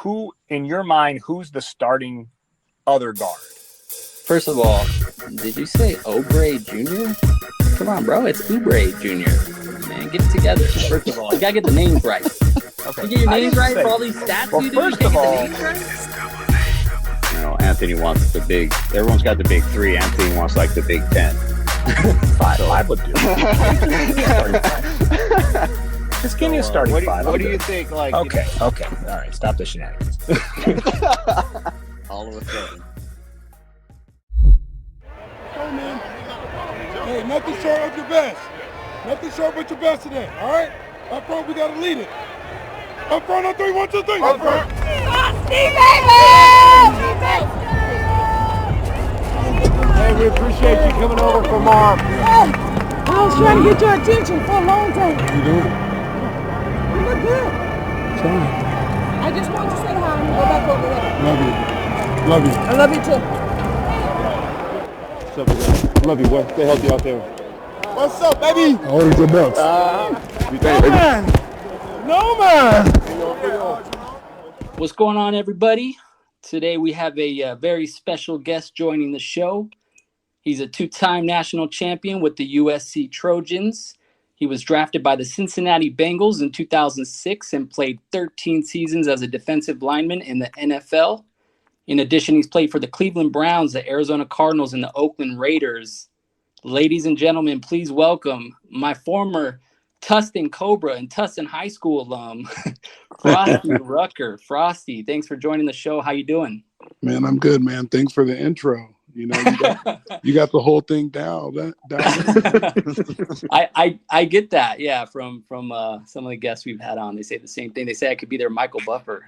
who in your mind, who's the starting other guard? First of all, did you say Obrey Jr.? Come on, bro. It's Oubre Jr. Man, get it together. First of all, you got to get the names right. Okay. You get your names right for all these stats you do? First of all, you know, Anthony wants the big. Everyone's got the big three. Anthony wants like the big 10. Five would do. Just give me a starting five. What do you think? Like, okay. All right. Stop the shenanigans. all of a sudden. Hey, man. Hey, nothing short of your best. Nothing short but your best today, all right? Up front, we got to lead it. Up front on 3, 1, 2, 3. Up front. Hey, we appreciate you coming over from Mark. Hey, I was trying to get your attention for a long time. You doing? You look good. Sorry. I just want to say hi and go back over there. Love you. I love you too. What's up, man? Love you, boy. Stay healthy out there. What's up, baby? Order your belts. No, man. What's going on, everybody? Today we have a very special guest joining the show. He's a two-time national champion with the USC Trojans. He was drafted by the Cincinnati Bengals in 2006 and played 13 seasons as a defensive lineman in the NFL. In addition, he's played for the Cleveland Browns, the Arizona Cardinals, and the Oakland Raiders. Ladies and gentlemen, please welcome my former Tustin Cobra and Tustin High School alum, Frostee Rucker. Frostee, thanks for joining the show. How you doing? Man, I'm good, man. Thanks for the intro. You know, you got the whole thing down. I get that, yeah, from some of the guests we've had on. They say the same thing. They say I could be their Michael Buffer.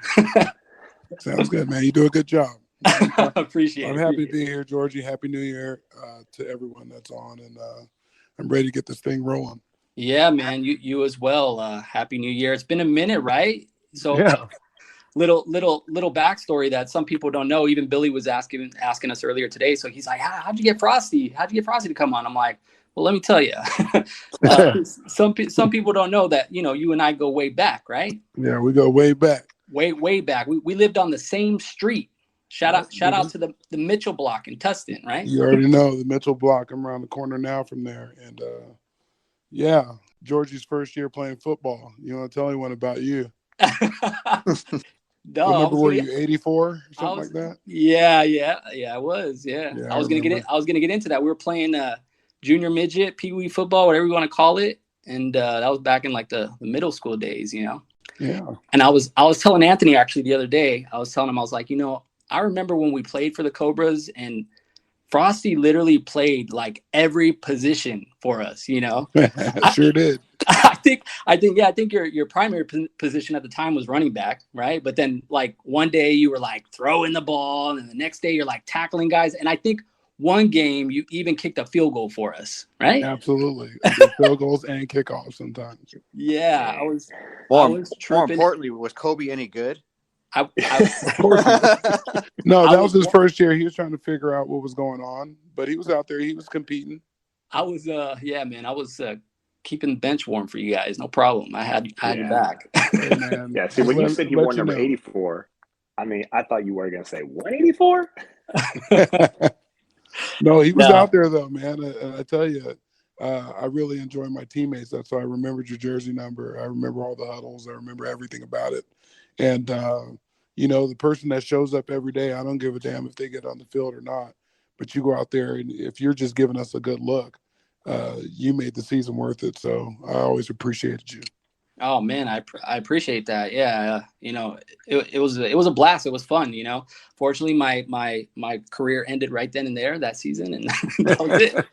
Sounds good, man. You do a good job. Appreciate it. I'm happy to be here, Georgie. Happy New Year to everyone that's on, and I'm ready to get this thing rolling. Yeah, man. You as well. Happy New Year. It's been a minute, right? So yeah. Little backstory that some people don't know. Even Billy was asking us earlier today. So he's like, "How'd you get Frostee? How'd you get Frostee to come on?" I'm like, "Well, let me tell you. Some people don't know that you and I go way back, right? Yeah, we go way back. Way back. We lived on the same street. Shout out to the Mitchell block in Tustin, right? You already know the Mitchell block. I'm around the corner now from there, and yeah, Georgie's first year playing football. You want to tell anyone about you? No, remember, were you 84 or something like that? Yeah, I was. Yeah, I was gonna get into that. We were playing junior midget, pee-wee football, whatever you want to call it, and that was back in like the middle school days, Yeah. And I was telling Anthony actually the other day. I was telling him, I was like, I remember when we played for the Cobras, and Frostee literally played like every position for us. Sure did. I think your primary position at the time was running back, right? But then like one day you were like throwing the ball, and the next day you're like tackling guys. And I think one game you even kicked a field goal for us, right? Absolutely. Field goals and kickoffs sometimes. Yeah, I was More tripping. importantly, was Kobe any good? No, that was his first year. He was trying to figure out what was going on, but he was out there. He was competing. I was, man. I was keeping the bench warm for you guys. No problem. I had you back. Hey, man. Yeah. See, when you said he wore number 84, I mean, I thought you were going to say 184. No, he was out there though, man. And I tell you, I really enjoy my teammates. That's why I remembered your jersey number. I remember all the huddles. I remember everything about it. And, the person that shows up every day, I don't give a damn if they get on the field or not. But you go out there, and if you're just giving us a good look, you made the season worth it. So I always appreciated you. Oh, man, I appreciate that. Yeah, it was a blast. It was fun, Fortunately, my career ended right then and there that season, and that was it.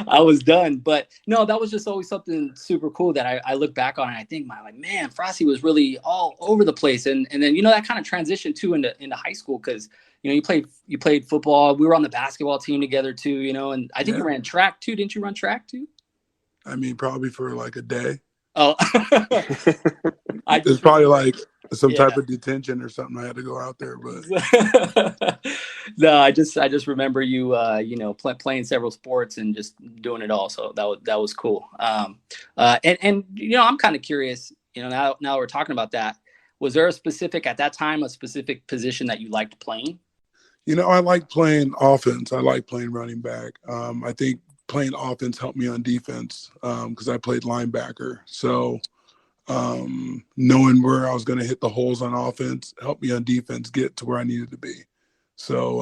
I was done. But no, that was just always something super cool that I look back on, and I think, man, Frostee was really all over the place. And then, that kind of transitioned too into high school, because, you played football. We were on the basketball team together too, and I think you ran track too. Didn't you run track too? I mean, probably for like a day. Oh, it's probably like some type of detention or something. I had to go out there, but no, I just remember you, playing several sports and just doing it all. So that was cool. And I'm kind of curious, now we're talking about that. Was there at that time, a specific position that you liked playing? I like playing offense. I like playing running back. I think playing offense helped me on defense because I played linebacker. So knowing where I was going to hit the holes on offense helped me on defense get to where I needed to be. So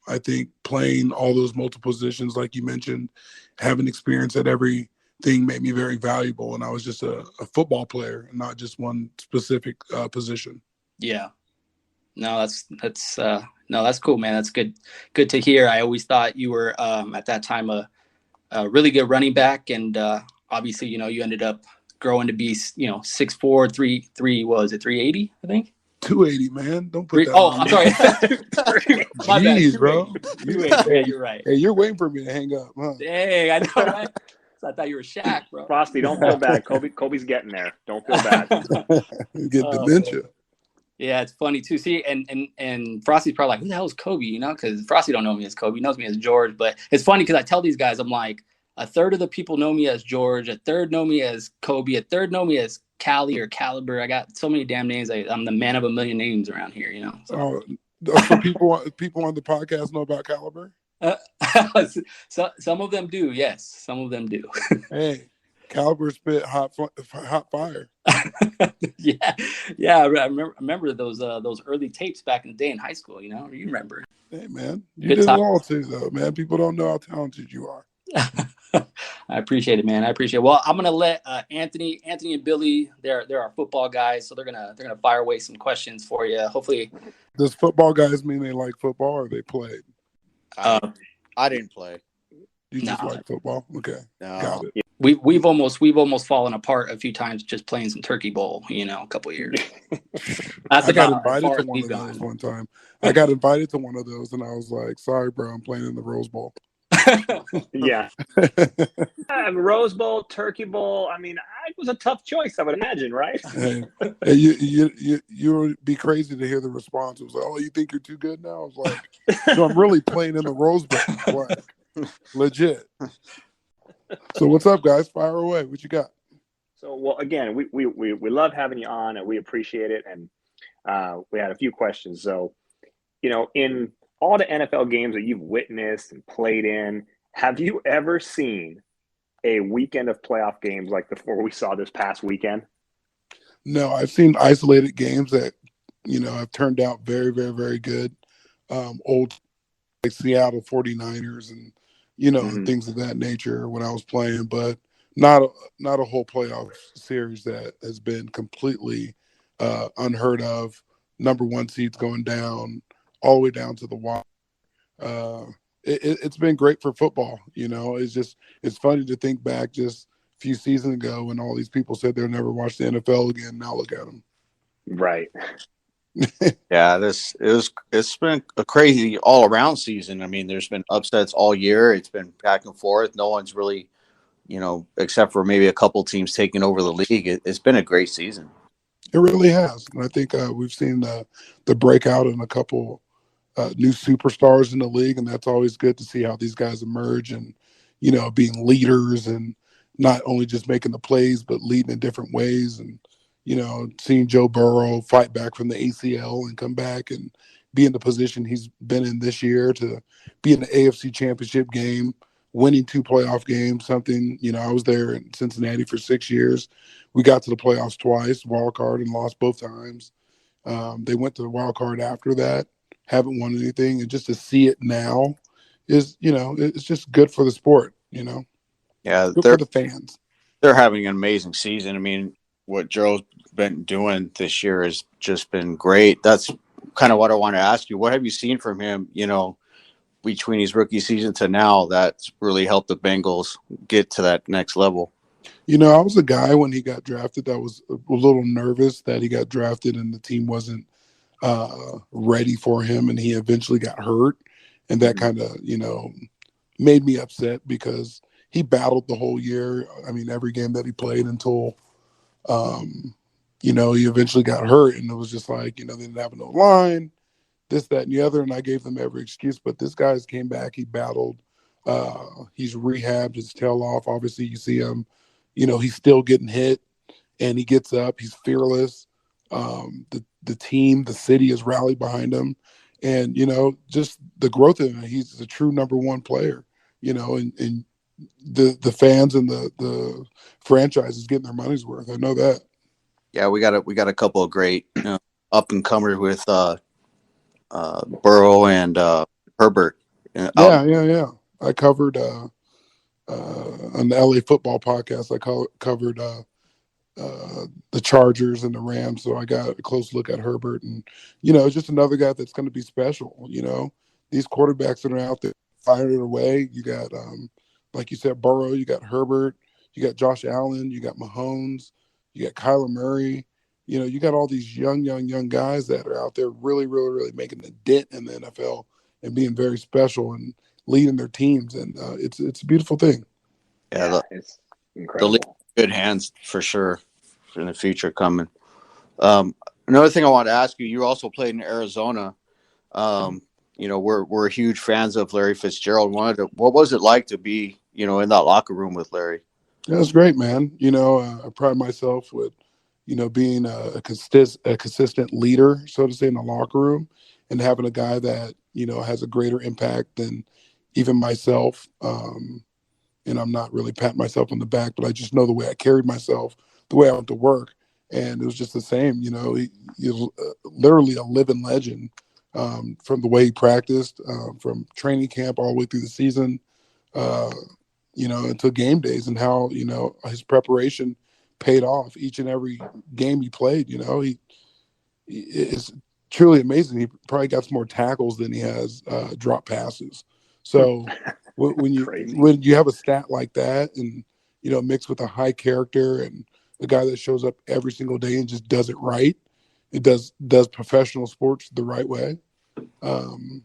I think playing all those multiple positions, like you mentioned, having experience at everything made me very valuable. And I was just a football player and not just one specific position. Yeah. No, that's cool, man. That's good to hear. I always thought you were at that time a really good running back, and obviously, you ended up growing to be 6'4", 3 was it 380? I think 280, man. Don't put that. I'm sorry. My bad. Jeez, bro. 280. Yeah, you're right. Hey, you're waiting for me to hang up, huh? Dang, I know, right? So I thought you were Shaq, bro. Frostee, don't feel bad. Kobe's getting there. Don't feel bad. Get dementia. Yeah, it's funny too. See, and Frostee's probably like, who the hell is Kobe? Because Frostee don't know me as Kobe. He knows me as George. But it's funny because I tell these guys, I'm like, a third of the people know me as George, a third know me as Kobe, a third know me as Cali or Caliber. I got so many damn names. I'm the man of a million names around here, So people on the podcast know about Caliber? So some of them do, yes. Some of them do. Hey, Caliber spit hot fire. Yeah. I remember those early tapes back in the day in high school. You remember? Hey, man, you did it all too, though, man. People don't know how talented you are. I appreciate it, man. I appreciate it. Well, I'm gonna let Anthony and Billy. They're our football guys, so they're gonna fire away some questions for you. Hopefully, does football guys mean they like football or they played? I didn't play. You just like football? Okay, got it. We've almost fallen apart a few times just playing some turkey bowl. A couple of years. I got invited to one of those one time. I got invited to one of those, and I was like, "Sorry, bro, I'm playing in the Rose Bowl." Yeah. Rose Bowl, Turkey Bowl. I mean, it was a tough choice, I would imagine, right? Hey, you would be crazy to hear the response. It was like, "Oh, you think you're too good now?" I was like, "No, I'm really playing in the Rose Bowl." Like, legit. So what's up, guys? Fire away. What you got? So, well, again, we love having you on, and we appreciate it. And we had a few questions. So, in all the NFL games that you've witnessed and played in, have you ever seen a weekend of playoff games like the four we saw this past weekend? No, I've seen isolated games that, have turned out very, very, very good. Old like Seattle 49ers and, things of that nature when I was playing, but not a whole playoff series that has been completely unheard of. Number one seeds going down all the way down to the wire. It's been great for football. It's funny to think back just a few seasons ago when all these people said they'll never watch the NFL again. Now look at them. Right. Yeah, it's been a crazy all around season. I mean, there's been upsets all year. It's been back and forth. No one's really, except for maybe a couple teams taking over the league. It's been a great season. It really has, and I think we've seen the breakout in a couple new superstars in the league, and that's always good to see how these guys emerge and being leaders and not only just making the plays but leading in different ways. And seeing Joe Burrow fight back from the ACL and come back and be in the position he's been in this year to be in the AFC Championship game, winning 2 playoff games. Something I was there in Cincinnati for 6 years. We got to the playoffs twice, wild card, and lost both times. They went to the wild card after that, haven't won anything, and just to see it now is, it's just good for the sport. Yeah, good for the fans. They're having an amazing season. I mean, what Joe's been doing this year has just been great. That's kind of what I want to ask you. What have you seen from him, between his rookie season to now that's really helped the Bengals get to that next level? I was a guy when he got drafted that was a little nervous that he got drafted and the team wasn't ready for him, and he eventually got hurt, and that kind of made me upset because he battled the whole year. I mean, every game that he played until he eventually got hurt, and it was just like, they didn't have no line, this, that, and the other, and I gave them every excuse. But this guy's came back, he battled, he's rehabbed his tail off. Obviously, you see him, he's still getting hit, and he gets up, he's fearless. The the team, the city has rallied behind him, and just the growth in him. He's a true number one player. And the fans and the franchise is getting their money's worth. I know that. Yeah, we got a couple of great up and comers with Burrow and Herbert. Yeah. I covered on the LA football podcast. I covered the Chargers and the Rams, so I got a close look at Herbert, and just another guy that's going to be special. These quarterbacks that are out there firing it away. You got, like you said, Burrow. You got Herbert. You got Josh Allen. You got Mahomes. You got Kyler Murray. You got all these young guys that are out there really, really, really making a dent in the NFL and being very special and leading their teams, and it's a beautiful thing. Yeah, it's incredible. The good hands for sure in the future coming. Another thing I want to ask you: you also played in Arizona. We're huge fans of Larry Fitzgerald. What was it like to be in that locker room with Larry? Yeah, it's great, man. I pride myself with being a consistent leader, so to say, in the locker room, and having a guy that has a greater impact than even myself. And I'm not really patting myself on the back, but I just know the way I carried myself, the way I went to work, and it was just the same. He's literally a living legend, from the way he practiced, from training camp all the way through the season, until game days, and how his preparation paid off each and every game he played. It's truly amazing. He probably got some more tackles than he has drop passes. So when you have a stat like that, and mixed with a high character and a guy that shows up every single day and just does it right, it does professional sports the right way. The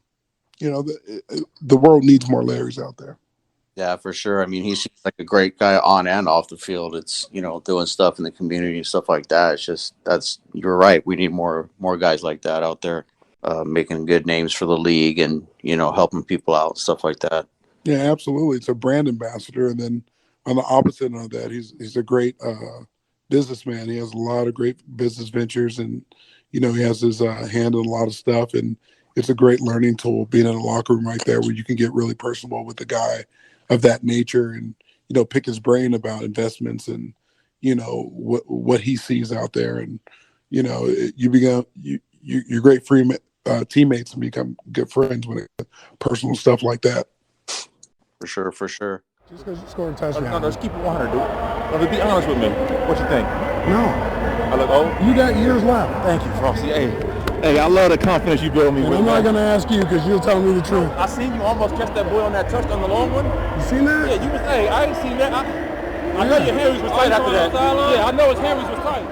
world needs more Larrys out there. Yeah, for sure. I mean, he seems like a great guy on and off the field. It's doing stuff in the community and stuff like that. It's just you're right. We need more guys like that out there, making good names for the league and helping people out, stuff like that. Yeah, absolutely. It's a brand ambassador, and then on the opposite end of that, he's a great businessman. He has a lot of great business ventures, and he has his hand in a lot of stuff. And it's a great learning tool being in a locker room right there, where you can get really personal with a guy of that nature, and pick his brain about investments and what he sees out there, and you become you're great teammates and become good friends when it's personal stuff like that. For sure. Just because you scored a touchdown. No, just keep it 100, dude. No, be honest with me. What you think? No. I look old? You got years left. Thank you, Frosty. Hey, I love the confidence you build me with. I'm not going to ask you because you'll tell me the truth. I seen you almost catch that boy on that touchdown, the long one. You seen that? Yeah, you was, I ain't seen that. I know your Harry's was tight after that. Yeah, I know his Harry's was tight.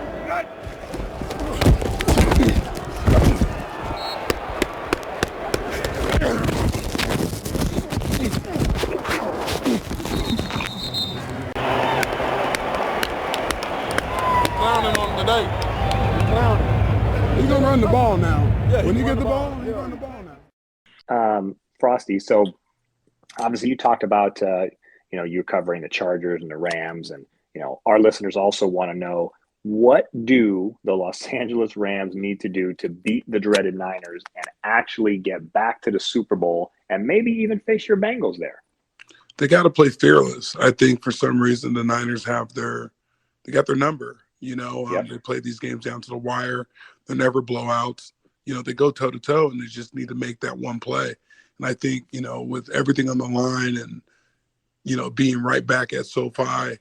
Clowning on him today. He's going to run the ball now. Yeah, when you get the ball, he's run the ball now. Frostee, so obviously you talked about, you're covering the Chargers and the Rams, and, our listeners also want to know, what do the Los Angeles Rams need to do to beat the dreaded Niners and actually get back to the Super Bowl and maybe even face your Bengals there? They got to play fearless. I think for some reason the Niners they got their number. Yep. They play these games down to the wire. They're never blowouts. They go toe to toe, and they just need to make that one play. And I think, with everything on the line and, being right back at SoFi,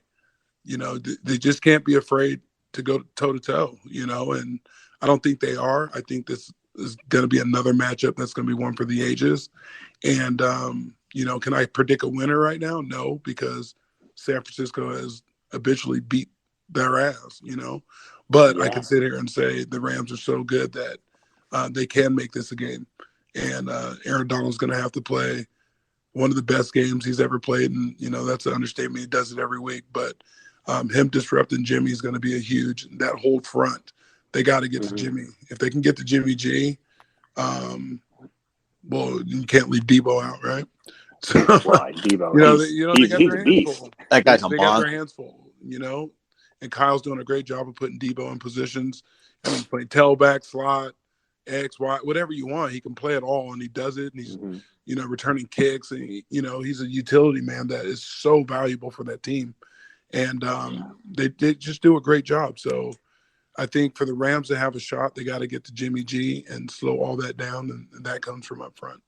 they just can't be afraid to go toe to toe, and I don't think they are. I think this is going to be another matchup that's going to be one for the ages. And, can I predict a winner right now? No, because San Francisco has habitually beat their ass, but yeah. I can sit here and say the Rams are so good that they can make this a game. And Aaron Donald's going to have to play one of the best games he's ever played. And, that's an understatement. He does it every week. But him disrupting Jimmy is going to be that whole front. They got to get to Jimmy. If they can get to Jimmy G, well, you can't leave Debo out, right? So, Debo, they got their hands full. That guy's they got their hands full, and Kyle's doing a great job of putting Debo in positions. I mean, play tailback, slot, X, Y, whatever you want. He can play it all, and he does it. And he's, returning kicks, and he's a utility man that is so valuable for that team. And they just do a great job. So I think for the Rams to have a shot, they got to get to Jimmy G and slow all that down, and that comes from up front.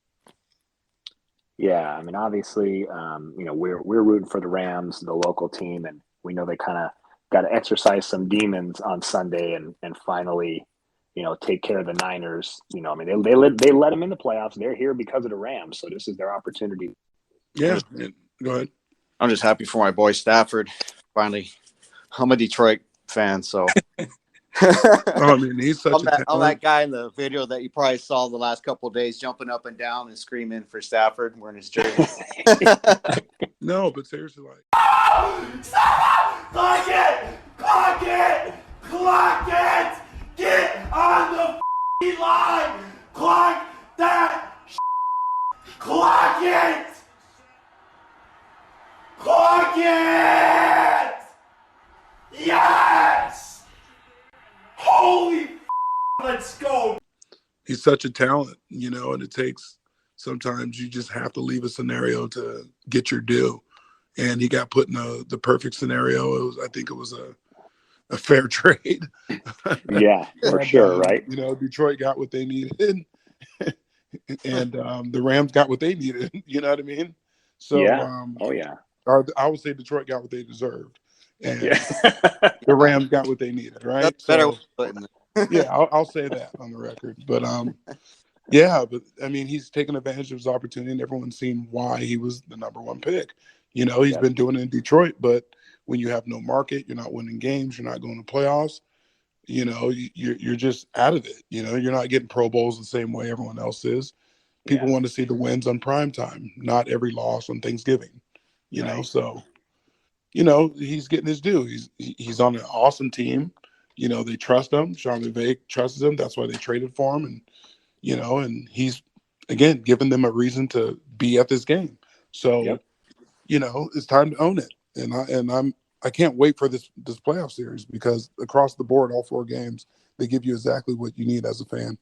Yeah, I mean, obviously, we're rooting for the Rams, the local team, and we know they kind of got to exercise some demons on Sunday and finally, take care of the Niners. I mean, they let them in the playoffs. They're here because of the Rams, so this is their opportunity. Yeah, go ahead. I'm just happy for my boy Stafford. Finally, I'm a Detroit fan, so. I mean, he's such I'm that guy in the video that you probably saw the last couple of days, jumping up and down and screaming for Stafford, wearing his jersey. No, but seriously, Clock it! Get on the line! Clock that! Clock it! Clock it! Yes! Holy let's go! He's such a talent, and it takes sometimes you just have to leave a scenario to get your due. And he got put in the perfect scenario. I think it was a fair trade. Yeah, for sure, right? Detroit got what they needed, and the Rams got what they needed. You know what I mean? So, yeah. Oh yeah. Or I would say Detroit got what they deserved, and the Rams got what they needed. Right? That's better. Yeah, I'll say that on the record. But yeah, but I mean, he's taken advantage of his opportunity, and everyone's seen why he was the number one pick. He's been doing it in Detroit, but when you have no market, you're not winning games, you're not going to playoffs, you're just out of it. You're not getting Pro Bowls the same way everyone else is. People want to see the wins on prime time, not every loss on Thanksgiving. So he's getting his due. He's on an awesome team. They trust him. Sean McVay trusts him. That's why they traded for him, and he's again giving them a reason to be at this game. So it's time to own it. And I can't wait for this playoff series, because across the board, all 4 games, they give you exactly what you need as a fan.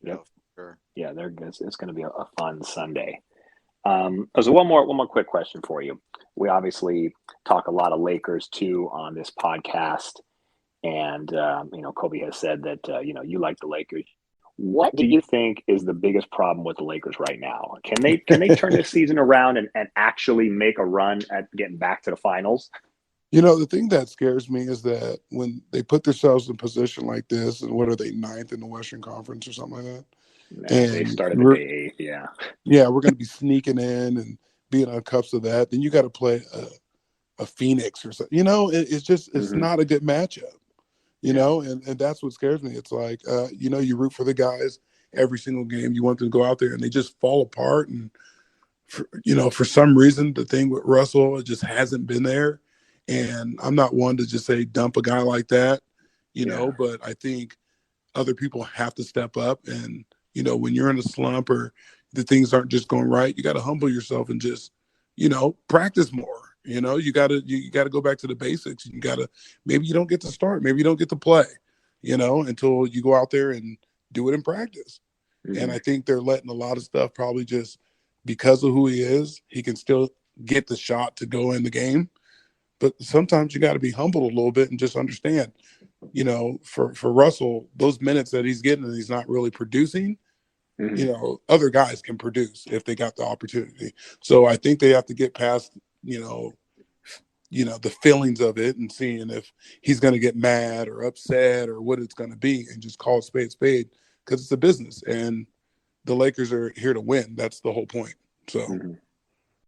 Yep. Sure. Yeah, it's going to be a fun Sunday. So one more quick question for you. We obviously talk a lot of Lakers too on this podcast, and Kobe has said that you like the Lakers. What do you think is the biggest problem with the Lakers right now? Can they turn this season around and actually make a run at getting back to the finals? The thing that scares me is that when they put themselves in a position like this, and what are they, 9th in the Western Conference or something like that? And they started the day 8th, yeah. Yeah, we're going to be sneaking in and being on cups of that. Then you got to play a Phoenix or something. It's just it's not a good matchup. And that's what scares me. It's like, you root for the guys every single game. You want them to go out there and they just fall apart. And, for some reason, the thing with Russell, it just hasn't been there. And I'm not one to just say dump a guy like that, but I think other people have to step up. And, when you're in a slump or the things aren't just going right, you got to humble yourself and just, practice more. You got to go back to the basics. Maybe you don't get to start. Maybe you don't get to play, until you go out there and do it in practice. And I think they're letting a lot of stuff probably just because of who he is, he can still get the shot to go in the game. But sometimes you got to be humbled a little bit and just understand, for Russell, those minutes that he's getting and he's not really producing, other guys can produce if they got the opportunity. So I think they have to get past, the feelings of it and seeing if he's going to get mad or upset or what it's going to be, and just call it spade, because it's a business and the Lakers are here to win. That's the whole point. So,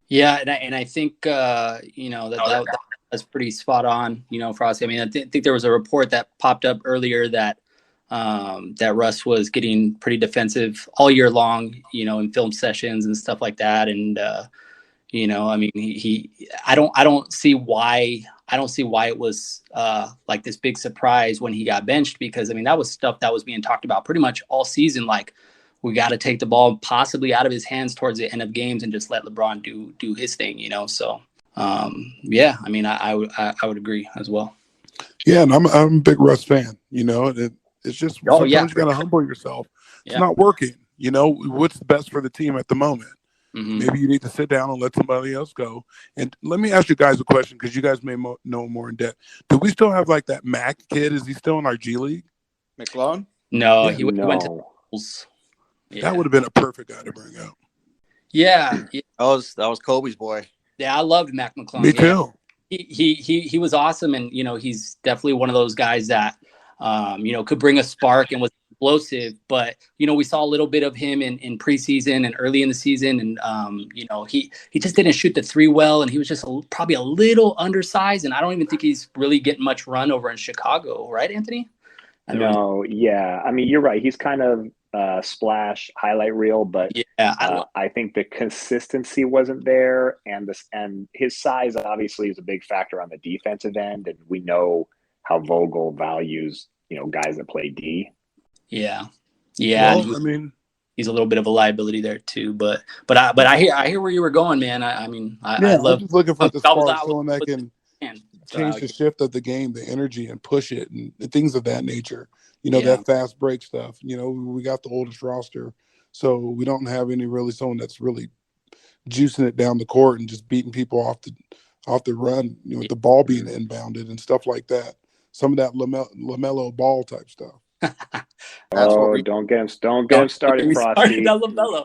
yeah. And I think, that's pretty spot on, Frostee. I mean, I think there was a report that popped up earlier that Russ was getting pretty defensive all year long, in film sessions and stuff like that. And, I mean, I don't see why it was like this big surprise when he got benched, because I mean, that was stuff that was being talked about pretty much all season. Like, we got to take the ball possibly out of his hands towards the end of games and just let LeBron do his thing, So, yeah, I mean, I would agree as well. Yeah, and I'm a big Russ fan. It's just Oh, yeah. sometimes you got to humble yourself. It's Yeah. not working. You know, what's best for the team at the moment? Mhm. Maybe you need to sit down and let somebody else go. And let me ask you guys a question, because you guys may know more in depth. Do we still have like that Mac kid? Is he still in our G League? McClone? No, Yeah. he went to the No. Bulls. Yeah. That would have been a perfect guy to bring up. Yeah. Yeah. That was Kobe's boy. Yeah, I loved Mac McClung. Me Yeah. too. He was awesome, and he's definitely one of those guys that could bring a spark and was explosive. But we saw a little bit of him in preseason and early in the season, and he just didn't shoot the three well, and he was just probably a little undersized, and I don't even think he's really getting much run over in Chicago, right, Anthony? No, yeah. I mean, you're right. He's kind of splash highlight reel, but Yeah, I think the consistency wasn't there, and his size obviously is a big factor on the defensive end, and we know how Vogel values guys that play D. yeah. Well, I mean, he's a little bit of a liability there too. But I hear where you were going, man. I love I'm just looking for the spark, someone that can So change the shift of the game, the energy, and push it, and things of that nature. Yeah. That fast break stuff. We got the oldest roster, so we don't have any really someone that's really juicing it down the court and just beating people off the run, with the ball being inbounded and stuff like that. Some of that LaMelo Ball type stuff. Don't get him started, Frostee. LaMelo.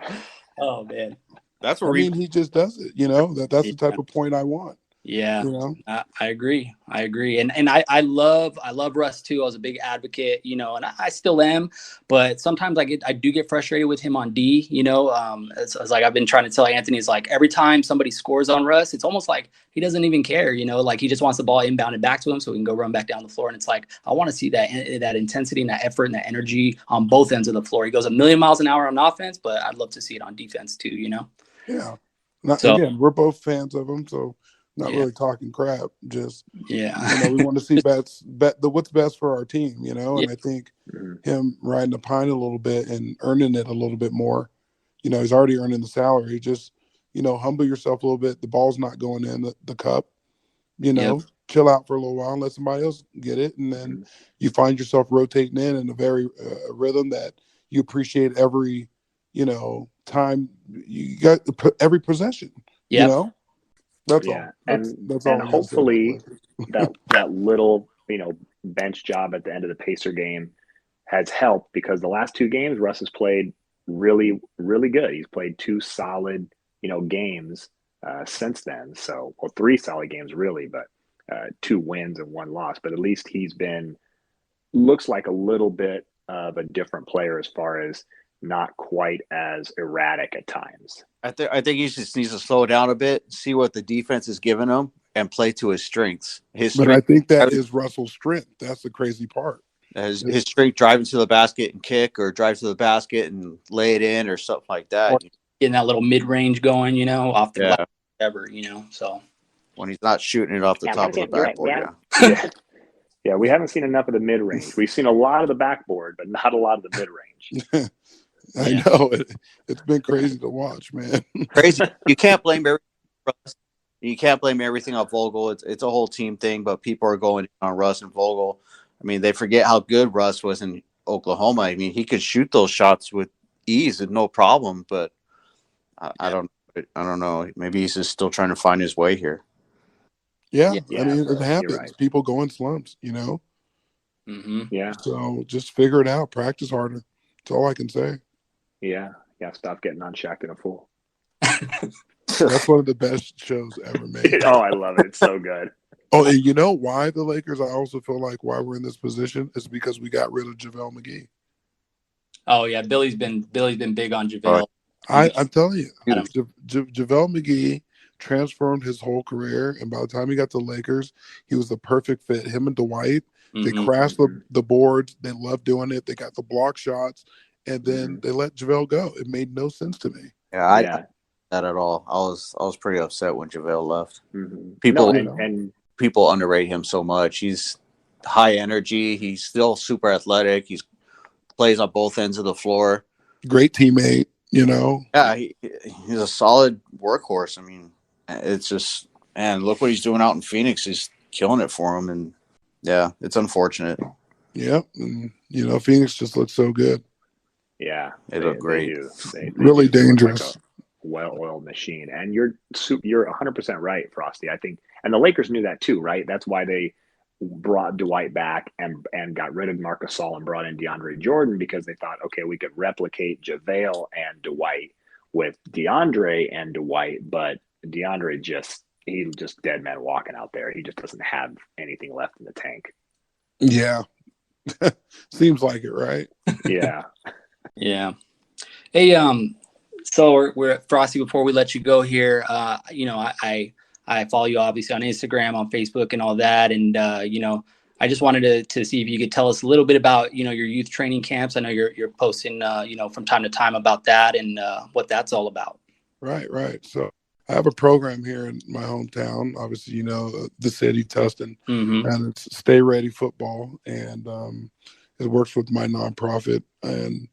Oh man, that's what he just does it. That's the type of point I want. Yeah, I agree. And I love Russ too. I was a big advocate, and I still am. But sometimes I do get frustrated with him on D. It's like I've been trying to tell Anthony, is like every time somebody scores on Russ, it's almost like he doesn't even care. Like he just wants the ball inbounded back to him so he can go run back down the floor. And it's like I want to see that intensity and that effort and that energy on both ends of the floor. He goes a million miles an hour on offense, but I'd love to see it on defense too. Yeah. Again, we're both fans of him, so. Not really talking crap, just we want to see what's best for our team, and I think him riding the pine a little bit and earning it a little bit more, he's already earning the salary. Just humble yourself a little bit. The ball's not going in the cup, chill out for a little while and let somebody else get it, and then you find yourself rotating in a very rhythm that you appreciate every time you got every possession. That's all. That's all. And hopefully that little bench job at the end of the Pacer game has helped, because the last two games Russ has played really, really good. He's played two solid games since then. So, well, three solid games really, but 2 wins and 1 loss. But at least looks like a little bit of a different player as far as not quite as erratic at times. I think he just needs to slow down a bit, see what the defense is giving him, and play to his strengths. But I think that is Russell's strength. That's the crazy part. His strength, driving to the basket and kick, or drive to the basket and lay it in, or something like that. Or getting that little mid-range going, off the whatever, So when he's not shooting it off the top of the backboard, Yeah, we haven't seen enough of the mid-range. We've seen a lot of the backboard, but not a lot of the mid-range. I know. It's been crazy to watch, man. Crazy. You can't blame everything on Russ. You can't blame everything on Vogel. It's a whole team thing, but people are going on Russ and Vogel. I mean, they forget how good Russ was in Oklahoma. I mean, he could shoot those shots with ease and no problem, but I don't know. Maybe he's just still trying to find his way here. Yeah, I mean, it happens. Right. People go in slumps, Mm-hmm. Yeah. So just figure it out. Practice harder. That's all I can say. Yeah. Stop getting on Shaq and a Fool. That's one of the best shows ever made. Oh, I love it. It's so good. Oh, and you know why the Lakers? I also feel like why we're in this position is because we got rid of JaVale McGee. Oh yeah, Billy's been big on JaVale. I'm telling you, JaVale McGee transformed his whole career, and by the time he got to the Lakers, he was the perfect fit. Him and Dwight, they crashed the boards. They loved doing it. They got the block shots, and then they let JaVale go. It made no sense to me. Yeah, not at all. I was pretty upset when JaVale left. Mm-hmm. People underrate him so much. He's high energy. He's still super athletic. He plays on both ends of the floor. Great teammate, Yeah, he's a solid workhorse. I mean, it's just, and look what he's doing out in Phoenix. He's killing it for him, and yeah, it's unfortunate. Yep. And, Phoenix just looks so good. Yeah, They look great. They do. They Really do. They look like dangerous. a well-oiled machine. And you're 100% right, Frosty. I think, and the Lakers knew that too, right? That's why they brought Dwight back and got rid of Marc Gasol and brought in DeAndre Jordan, because they thought, okay, we could replicate JaVale and Dwight with DeAndre and Dwight, but DeAndre he's just dead man walking out there. He just doesn't have anything left in the tank. Yeah. Seems like it, right? Yeah. Yeah. Hey, so we're at Frosty. Before we let you go here, I follow you obviously on Instagram, on Facebook, and all that, and I just wanted to see if you could tell us a little bit about your youth training camps. I know you're posting from time to time about that and what that's all about. Right. So I have a program here in my hometown. Obviously, the city, Tustin, and it's Stay Ready Football, and it works with my nonprofit. And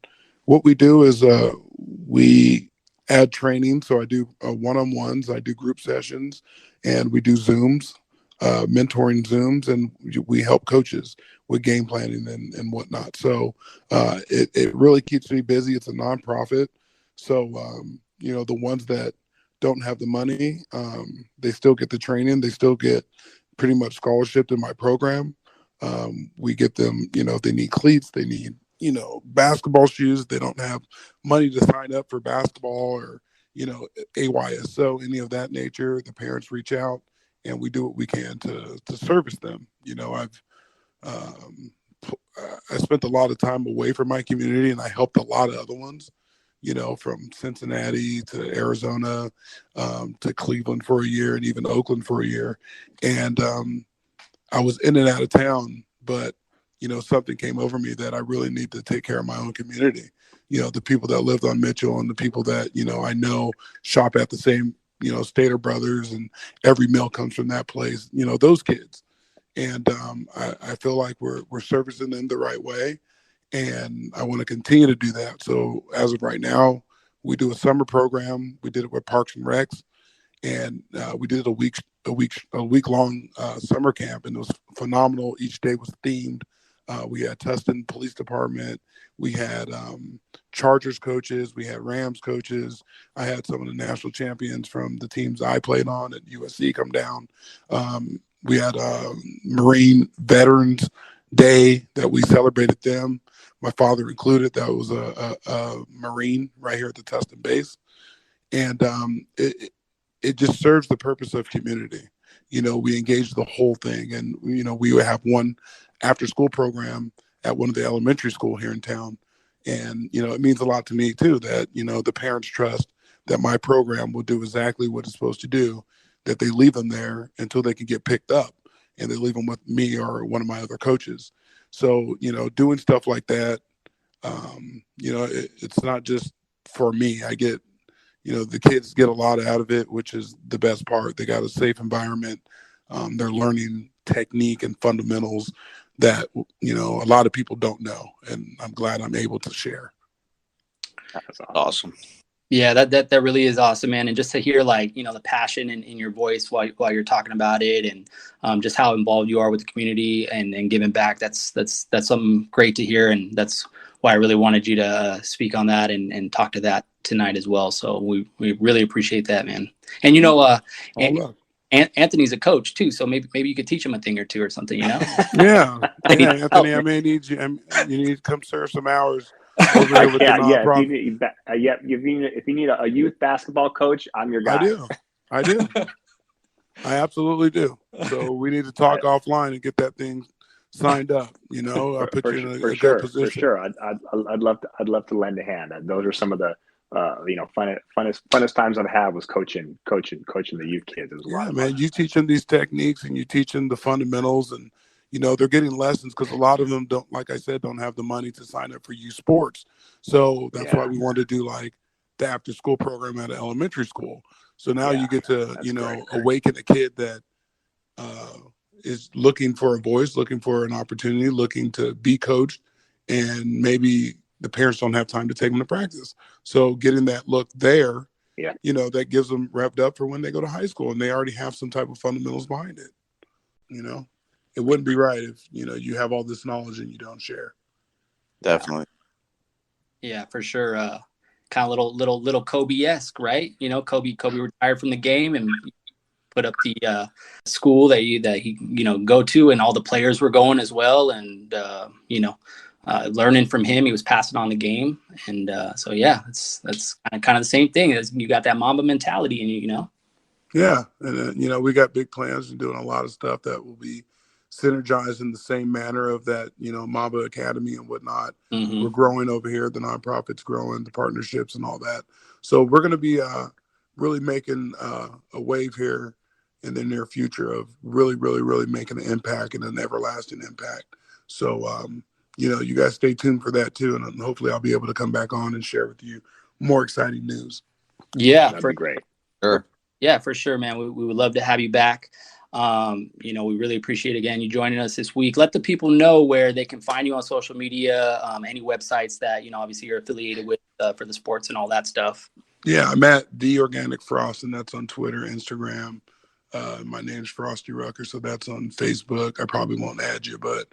what we do is we add training. So I do one-on-ones, I do group sessions, and we do Zooms, mentoring Zooms, and we help coaches with game planning and whatnot. So it really keeps me busy. It's a nonprofit. So, the ones that don't have the money, they still get the training. They still get pretty much scholarship in my program. We get them, if they need cleats, they need, basketball shoes. They don't have money to sign up for basketball or, AYSO, any of that nature. The parents reach out and we do what we can to service them. I spent a lot of time away from my community, and I helped a lot of other ones, from Cincinnati to Arizona, to Cleveland for a year, and even Oakland for a year. And I was in and out of town, but something came over me that I really need to take care of my own community. The people that lived on Mitchell and the people that, I know shop at the same, Stater Brothers, and every meal comes from that place, those kids. And I feel like we're servicing them the right way. And I want to continue to do that. So as of right now, we do a summer program. We did it with Parks and Recs, and we did a week long summer camp, and it was phenomenal. Each day was themed. We had Tustin Police Department. We had Chargers coaches. We had Rams coaches. I had some of the national champions from the teams I played on at USC come down. We had Marine Veterans Day that we celebrated them. My father included. That was a Marine right here at the Tustin base. And it just serves the purpose of community. We engage the whole thing. And, we would have one after school program at one of the elementary school here in town. And, it means a lot to me too, that, the parents trust that my program will do exactly what it's supposed to do, that they leave them there until they can get picked up, and they leave them with me or one of my other coaches. So, doing stuff like that, it's not just for me. I get, the kids get a lot out of it, which is the best part. They got a safe environment. They're learning technique and fundamentals that, a lot of people don't know. And I'm glad I'm able to share. That's Awesome. Yeah, that really is awesome, man. And just to hear the passion in your voice while you're talking about it, and just how involved you are with the community and giving back, that's something great to hear. And that's why I really wanted you to speak on that and talk to that tonight as well. So we really appreciate that, man. And Anthony's a coach too, so maybe you could teach him a thing or two or something, Yeah, Anthony, I may need you. You need to come serve some hours over here with the nonprofit. If you need a youth basketball coach, I'm your guy. I do. I absolutely do. So we need to talk offline and get that thing signed up. I'll put you in a good position. For sure. I'd love to lend a hand. Those are some of the funnest times I've had was coaching the youth kids. It was a lot of fun. You teach them these techniques, and you teach them the fundamentals, and they're getting lessons, because a lot of them don't, like I said, don't have the money to sign up for youth sports. So that's why we wanted to do like the after school program at an elementary school. So now you get to, awaken a kid that is looking for a voice, looking for an opportunity, looking to be coached, and maybe the parents don't have time to take them to practice. So getting that look there, that gives them revved up for when they go to high school and they already have some type of fundamentals behind it. it wouldn't be right if, you have all this knowledge and you don't share. Definitely. Yeah, for sure. Kind of little Kobe-esque, right? Kobe retired from the game and put up the school that he go to, and all the players were going as well, and learning from him, he was passing on the game, and so yeah, that's kind of the same thing. As you got that Mamba mentality in you. Yeah, and we got big plans and doing a lot of stuff that will be synergized in the same manner of that, Mamba Academy and whatnot. Mm-hmm. We're growing over here, the nonprofit's growing, the partnerships and all that. So we're going to be really making a wave here in the near future of really, really, really making an impact and an everlasting impact. So, you guys stay tuned for that too, and hopefully I'll be able to come back on and share with you more exciting news. Yeah, that'd be great. Sure. Yeah, for sure, man. We would love to have you back. We really appreciate, again, you joining us this week. Let the people know where they can find you on social media, any websites that, obviously you're affiliated with for the sports and all that stuff. Yeah, I'm at The Organic Frost, and that's on Twitter, Instagram. My name's Frostee Rucker, so that's on Facebook. I probably won't add you, but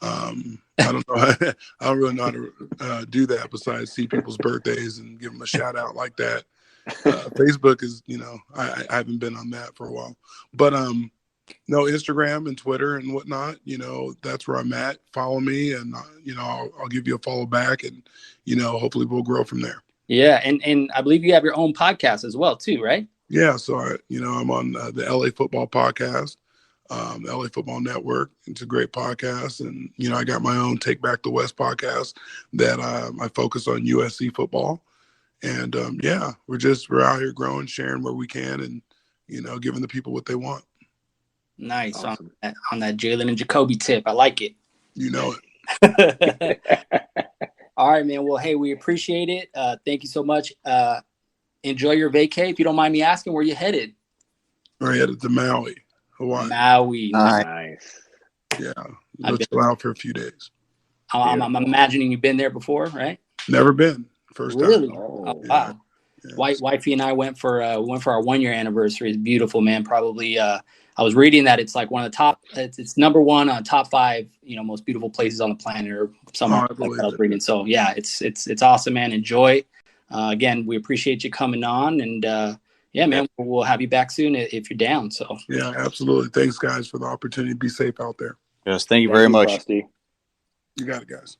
I don't know. I don't really know how to do that besides see people's birthdays and give them a shout out like that. Facebook is, I haven't been on that for a while, but no, Instagram and Twitter and whatnot, that's where I'm at. Follow me, and I'll give you a follow back, and hopefully we'll grow from there. Yeah, and I believe you have your own podcast as well too, right? Yeah, so I'm on the LA Football Podcast, LA Football Network. It's a great podcast, and I got my own Take Back the West podcast that I focus on USC football. And we're out here growing, sharing where we can, and giving the people what they want. Nice. Awesome. On that Jalen and Jacoby tip, I like it. You know it. All right, man. Well, hey, we appreciate it. Thank you so much. Enjoy your vacay. If you don't mind me asking, where you headed? We're headed to Maui, Hawaii. Maui. Nice. Yeah, go chill out for a few days. I'm imagining you've been there before, right? Never been. First really? time. Oh, wow. Yeah. Wifey and I went for our 1 year anniversary. It's beautiful, man. Probably. I was reading that it's like one of the top. It's number one on top 5, most beautiful places on the planet, or something like that I was reading. So yeah, it's awesome, man. Enjoy. Again, we appreciate you coming on, and yeah, man, we'll have you back soon if you're down. So yeah, absolutely. Thanks, guys, for the opportunity. Be safe out there. Yes, thank you very much. Frostee. You got it, guys.